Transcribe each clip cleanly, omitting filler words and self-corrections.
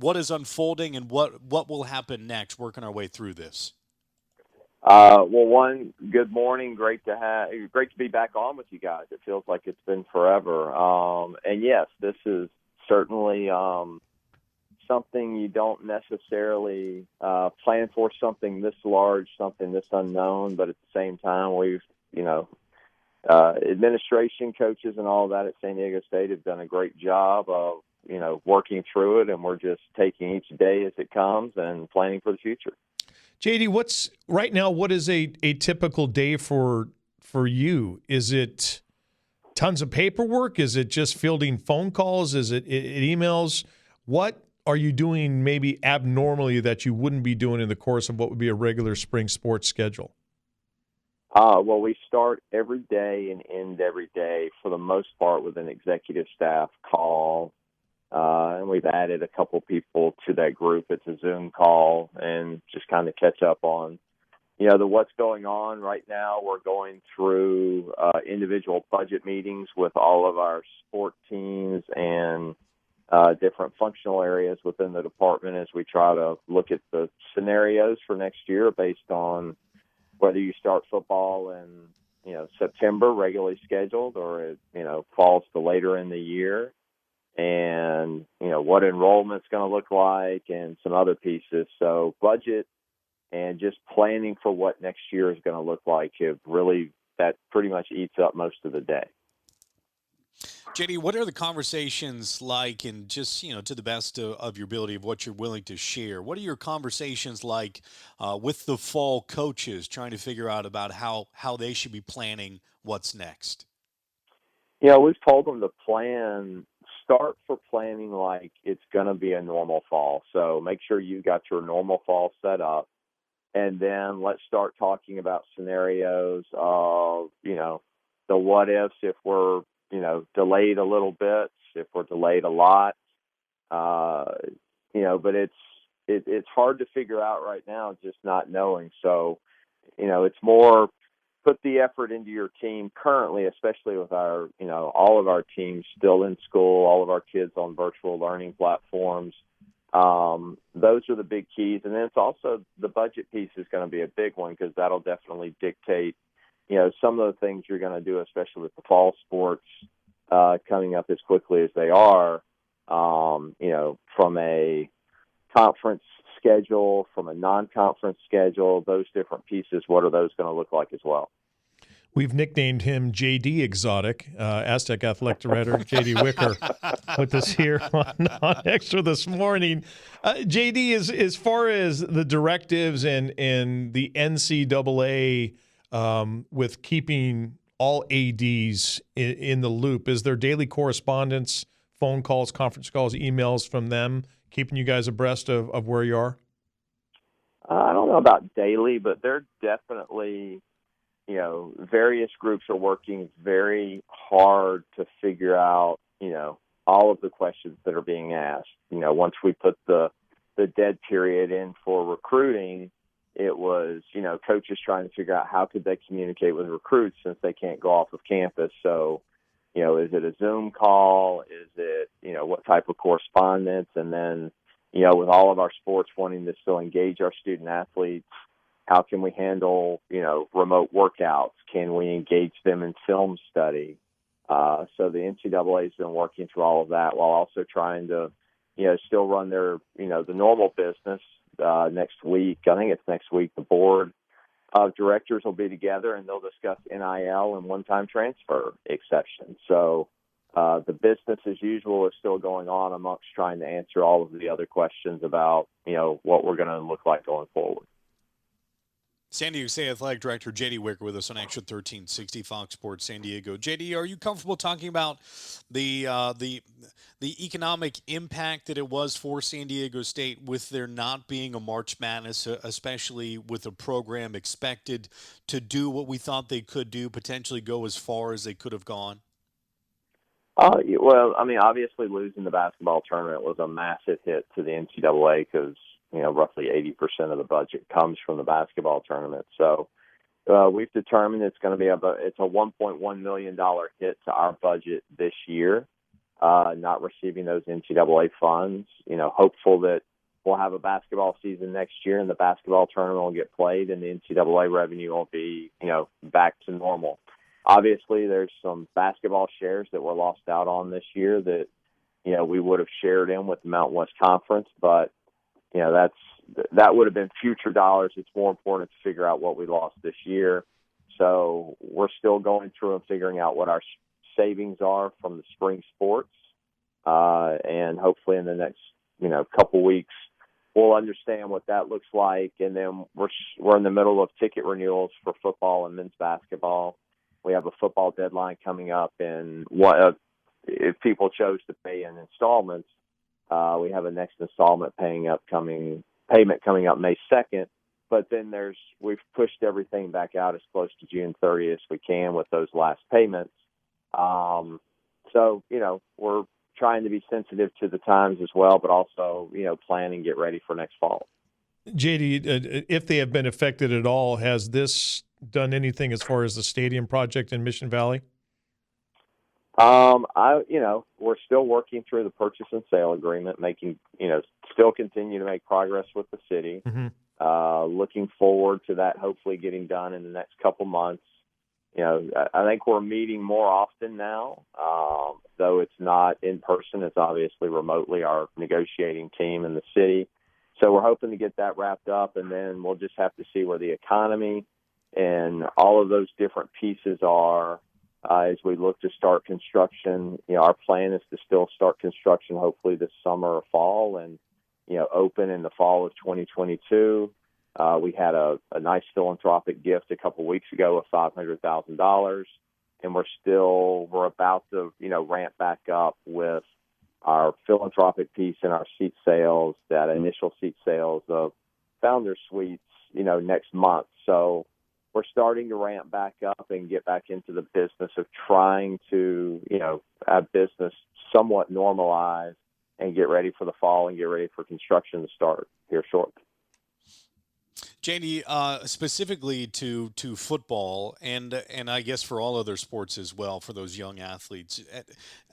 what is unfolding and what will happen next, working our way through this? Well, one, good morning. Great to be back on with you guys. It feels like it's been forever. And yes, this is certainly something you don't necessarily plan for, something this large, something this unknown. But at the same time, administration, coaches, and all of that at San Diego State have done a great job of working through it, and we're just taking each day as it comes and planning for the future. JD, what is a typical day for you? Is it tons of paperwork? Is it just fielding phone calls? Is it emails? What are you doing maybe abnormally that you wouldn't be doing in the course of what would be a regular spring sports schedule? Well, we start every day and end every day for the most part with an executive staff call. And we've added a couple people to that group. It's a Zoom call and just kind of catch up on, what's going on right now. We're going through individual budget meetings with all of our sport teams and different functional areas within the department as we try to look at the scenarios for next year based on whether you start football in, September, regularly scheduled, or it, falls to later in the year. And, what enrollment's going to look like and some other pieces. So budget and just planning for what next year is going to look like, that pretty much eats up most of the day. JD, what are the conversations like, and just, to the best of your ability of what you're willing to share, what are your conversations like with the fall coaches trying to figure out about how they should be planning what's next? We've told them to start for planning like it's going to be a normal fall. So make sure you got your normal fall set up. And then let's start talking about scenarios of, the what ifs if we're, delayed a little bit, if we're delayed a lot. But it's hard to figure out right now, just not knowing. So, it's more put the effort into your team currently, especially with our, all of our teams still in school, all of our kids on virtual learning platforms. Those are the big keys. And then it's also the budget piece is going to be a big one because that'll definitely dictate, some of the things you're going to do, especially with the fall sports coming up as quickly as they are, from a conference schedule, from a non-conference schedule, those different pieces, what are those going to look like as well? We've nicknamed him JD Exotic. Aztec Athletic Director JD Wicker put this here on Xtra this morning. JD, as far as the directives and the NCAA with keeping all ADs in the loop, is there daily correspondence, phone calls, conference calls, emails from them, keeping you guys abreast of where you are? I don't know about daily, but they're definitely, various groups are working very hard to figure out, all of the questions that are being asked. Once we put the dead period in for recruiting, it was, coaches trying to figure out how could they communicate with recruits since they can't go off of campus. So, is it a Zoom call? Is it, what type of correspondence? And then, with all of our sports wanting to still engage our student athletes, how can we handle, remote workouts? Can we engage them in film study? So the NCAA has been working through all of that while also trying to, still run their, the normal business. Next week, I think it's next week, the board of directors will be together and they'll discuss NIL and one-time transfer exceptions. So the business as usual is still going on amongst trying to answer all of the other questions about, what we're going to look like going forward. San Diego State Athletic Director JD Wicker with us on Xtra 1360 Fox Sports San Diego. JD, are you comfortable talking about the economic impact that it was for San Diego State with there not being a March Madness, especially with a program expected to do what we thought they could do, potentially go as far as they could have gone? Well, obviously losing the basketball tournament was a massive hit to the NCAA because roughly 80% of the budget comes from the basketball tournament. So we've determined it's going to be it's a $1.1 million hit to our budget this year. not receiving those NCAA funds. Hopeful that we'll have a basketball season next year and the basketball tournament will get played and the NCAA revenue will be, back to normal. Obviously, there's some basketball shares that we're lost out on this year that, we would have shared in with the Mountain West Conference, but, that would have been future dollars. It's more important to figure out what we lost this year. So we're still going through and figuring out what our savings are from the spring sports. And hopefully in the next, couple weeks, we'll understand what that looks like. And then we're in the middle of ticket renewals for football and men's basketball. We have a football deadline coming up, and if people chose to pay in installments, we have a next installment payment coming up May 2nd. But then we've pushed everything back out as close to June 30th as we can with those last payments. So, we're trying to be sensitive to the times as well, but also, plan and get ready for next fall. JD, if they have been affected at all, has this done anything as far as the stadium project in Mission Valley? We're still working through the purchase and sale agreement, still continue to make progress with the city. Mm-hmm. Looking forward to that hopefully getting done in the next couple months. I think we're meeting more often now, though it's not in person. It's obviously remotely our negotiating team in the city. So we're hoping to get that wrapped up, and then we'll just have to see where the economy and all of those different pieces are as we look to start construction. Our plan is to still start construction hopefully this summer or fall and, open in the fall of 2022. We had a nice philanthropic gift a couple weeks ago of $500,000, and we're about to, ramp back up with our philanthropic piece and our seat sales, that initial seat sales of Founder Suites, next month. So we're starting to ramp back up and get back into the business of trying to, have business somewhat normalized and get ready for the fall and get ready for construction to start here shortly. JD, specifically to football and I guess for all other sports as well, for those young athletes,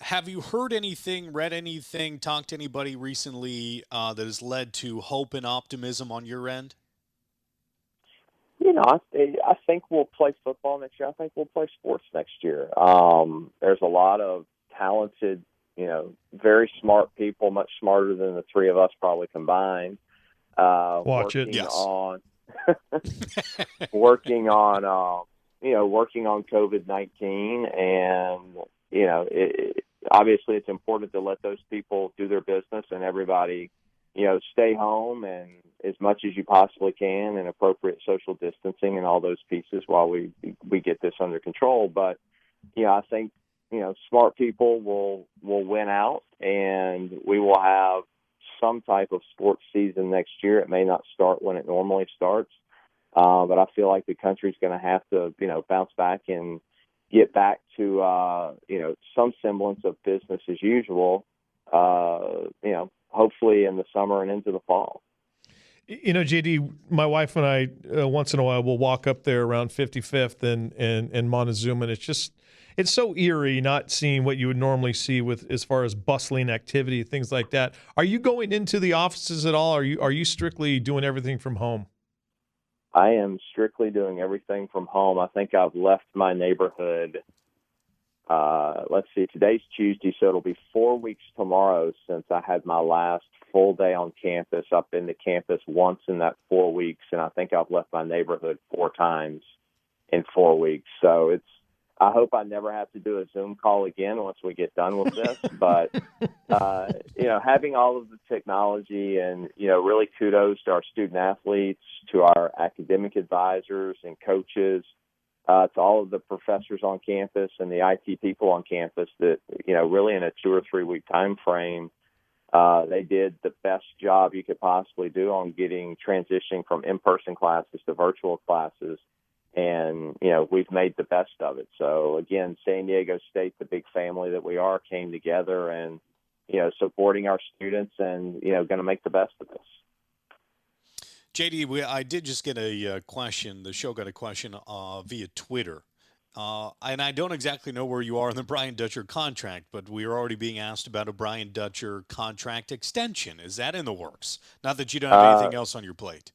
have you heard anything, read anything, talked to anybody recently that has led to hope and optimism on your end? I think we'll play football next year. I think we'll play sports next year. There's a lot of talented, very smart people, much smarter than the three of us probably combined. Watch it. Yes. Working on COVID-19, and obviously it's important to let those people do their business and everybody, stay home and as much as you possibly can, and appropriate social distancing and all those pieces while we get this under control. But I think smart people will win out, and we will have some type of sports season next year. It may not start when it normally starts, but I feel like the country's going to have to, bounce back and get back to, some semblance of business as usual, hopefully in the summer and into the fall. JD, my wife and I, once in a while, will walk up there around 55th and Montezuma, and it's so eerie not seeing what you would normally see with as far as bustling activity, things like that. Are you going into the offices at all? Are you strictly doing everything from home? I am strictly doing everything from home. I think I've left my neighborhood. Let's see, today's Tuesday, so it'll be 4 weeks tomorrow since I had my last full day on campus. I've been to campus once in that 4 weeks, and I think I've left my neighborhood 4 times in 4 weeks. So I hope I never have to do a Zoom call again once we get done with this. But, having all of the technology and, really kudos to our student athletes, to our academic advisors and coaches, to all of the professors on campus and the IT people on campus that, really in a 2 or 3 week time frame, they did the best job you could possibly do on transitioning from in-person classes to virtual classes. And, we've made the best of it. So, again, San Diego State, the big family that we are, came together and, supporting our students and, going to make the best of this. JD, I did just get a question. The show got a question via Twitter. And I don't exactly know where you are in the Brian Dutcher contract, but we are already being asked about a Brian Dutcher contract extension. Is that in the works? Not that you don't have Uh, anything else on your plate.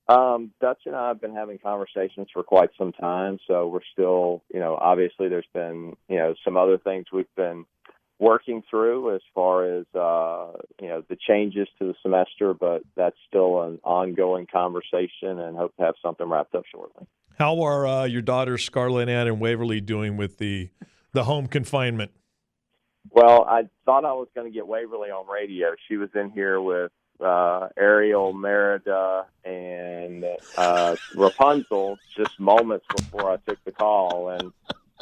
Dutch and I have been having conversations for quite some time, so we're still, obviously there's been, some other things we've been working through as far as, the changes to the semester, but that's still an ongoing conversation and hope to have something wrapped up shortly. How are your daughters Scarlett Ann and Waverly doing with the home confinement? Well, I thought I was going to get Waverly on radio. She was in here with Ariel, Merida, and Rapunzel just moments before I took the call, and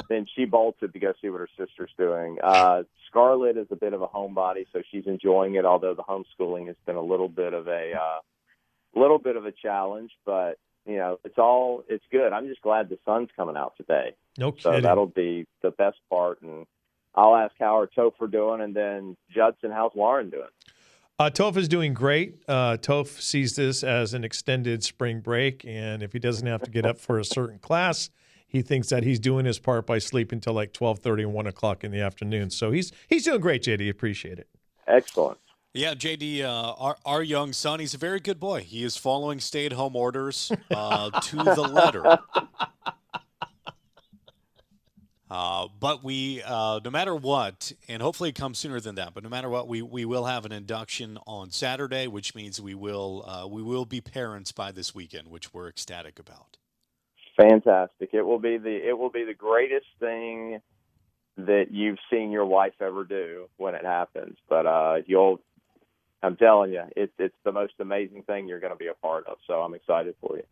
then she bolted to go see what her sister's doing. Scarlett is a bit of a homebody, so she's enjoying it. Although the homeschooling has been a little bit of a challenge, but it's good. I'm just glad the sun's coming out today. No kidding. So that'll be the best part, and I'll ask how are Topher doing, and then Judson, how's Lauren doing? Toph is doing great. Toph sees this as an extended spring break, and if he doesn't have to get up for a certain class, he thinks that he's doing his part by sleeping till like 12:30 and 1 o'clock in the afternoon. So he's doing great, JD. Appreciate it. Excellent. Yeah, JD, our young son, he's a very good boy. He is following stay-at-home orders to the letter. But we, no matter what, and hopefully it comes sooner than that, but no matter what, we will have an induction on Saturday, which means we will be parents by this weekend, which we're ecstatic about. Fantastic. It will be the greatest thing that you've seen your wife ever do when it happens. But I'm telling you, it's the most amazing thing you're going to be a part of. So I'm excited for you.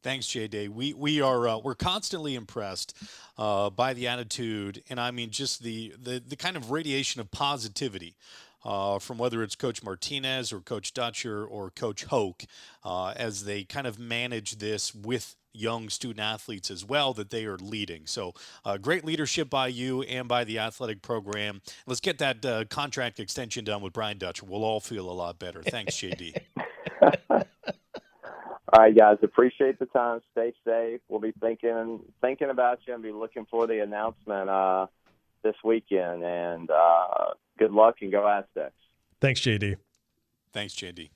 Thanks, JD. We're constantly impressed by the attitude, and I mean just the kind of radiation of positivity from whether it's Coach Martinez or Coach Dutcher or Coach Hoke as they kind of manage this with young student athletes as well that they are leading. So great leadership by you and by the athletic program. Let's get that contract extension done with Brian Dutcher. We'll all feel a lot better. Thanks, JD. All right, guys, appreciate the time. Stay safe. We'll be thinking about you and be looking for the announcement this weekend. And good luck and go Aztecs. Thanks, JD. Thanks, JD.